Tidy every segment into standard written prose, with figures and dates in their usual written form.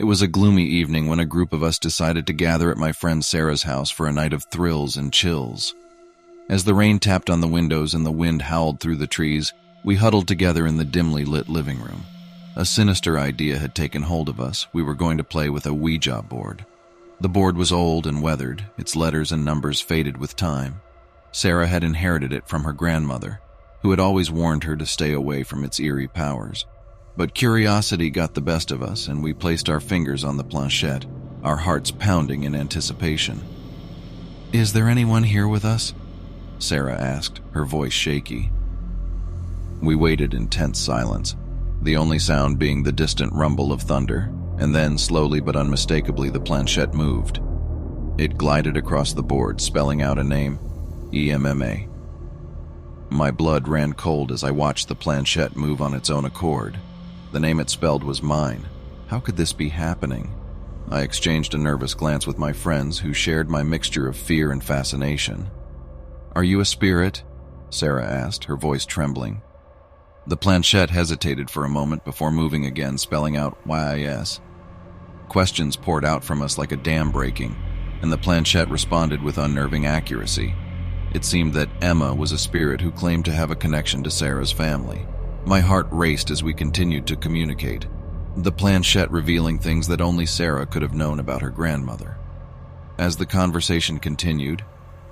It was a gloomy evening when a group of us decided to gather at my friend Sarah's house for a night of thrills and chills. As the rain tapped on the windows and the wind howled through the trees, we huddled together in the dimly lit living room. A sinister idea had taken hold of us. We were going to play with a Ouija board. The board was old and weathered, its letters and numbers faded with time. Sarah had inherited it from her grandmother, who had always warned her to stay away from its eerie powers. But curiosity got the best of us, and we placed our fingers on the planchette, our hearts pounding in anticipation. "Is there anyone here with us?" Sarah asked, her voice shaky. We waited in tense silence, the only sound being the distant rumble of thunder, and then, slowly but unmistakably, the planchette moved. It glided across the board, spelling out a name, EMMA. My blood ran cold as I watched the planchette move on its own accord. The name it spelled was mine. How could this be happening? I exchanged a nervous glance with my friends, who shared my mixture of fear and fascination. "Are you a spirit?" Sarah asked, her voice trembling. The planchette hesitated for a moment before moving again, spelling out YIS. Questions poured out from us like a dam breaking, and the planchette responded with unnerving accuracy. It seemed that Emma was a spirit who claimed to have a connection to Sarah's family. My heart raced as we continued to communicate, the planchette revealing things that only Sarah could have known about her grandmother. As the conversation continued,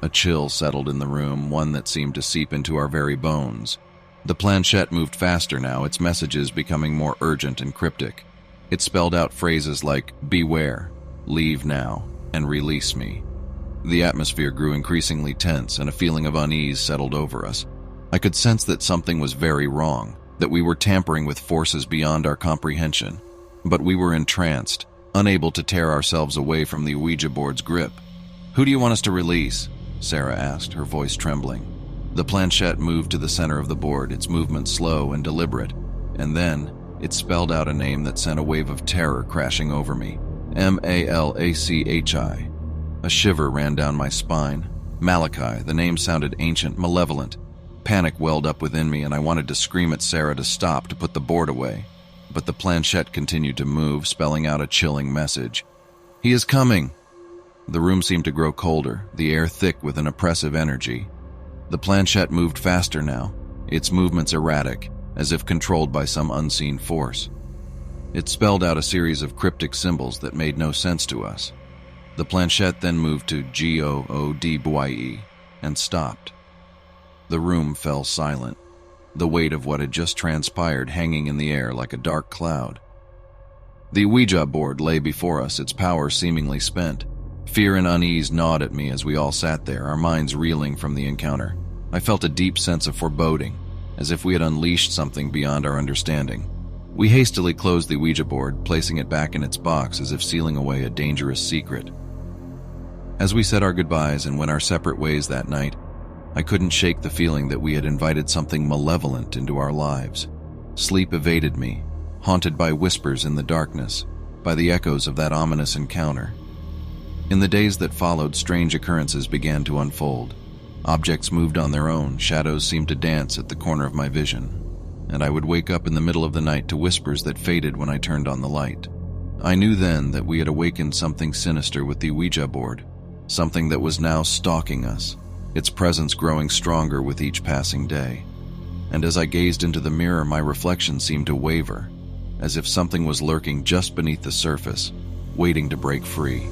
a chill settled in the room, one that seemed to seep into our very bones. The planchette moved faster now, its messages becoming more urgent and cryptic. It spelled out phrases like, "Beware," "Leave now," and "Release me." The atmosphere grew increasingly tense, and a feeling of unease settled over us. I could sense that something was very wrong, that we were tampering with forces beyond our comprehension. But we were entranced, unable to tear ourselves away from the Ouija board's grip. "Who do you want us to release?" Sarah asked, her voice trembling. The planchette moved to the center of the board, its movement slow and deliberate, and then it spelled out a name that sent a wave of terror crashing over me. Malachi. A shiver ran down my spine. Malachi, the name sounded ancient, malevolent. Panic welled up within me, and I wanted to scream at Sarah to stop, to put the board away. But the planchette continued to move, spelling out a chilling message. "He is coming!" The room seemed to grow colder, the air thick with an oppressive energy. The planchette moved faster now, its movements erratic, as if controlled by some unseen force. It spelled out a series of cryptic symbols that made no sense to us. The planchette then moved to GOODBYE and stopped. The room fell silent, the weight of what had just transpired hanging in the air like a dark cloud. The Ouija board lay before us, its power seemingly spent. Fear and unease gnawed at me as we all sat there, our minds reeling from the encounter. I felt a deep sense of foreboding, as if we had unleashed something beyond our understanding. We hastily closed the Ouija board, placing it back in its box as if sealing away a dangerous secret. As we said our goodbyes and went our separate ways that night, I couldn't shake the feeling that we had invited something malevolent into our lives. Sleep evaded me, haunted by whispers in the darkness, by the echoes of that ominous encounter. In the days that followed, strange occurrences began to unfold. Objects moved on their own, shadows seemed to dance at the corner of my vision, and I would wake up in the middle of the night to whispers that faded when I turned on the light. I knew then that we had awakened something sinister with the Ouija board, something that was now stalking us, its presence growing stronger with each passing day. And as I gazed into the mirror, my reflection seemed to waver, as if something was lurking just beneath the surface, waiting to break free.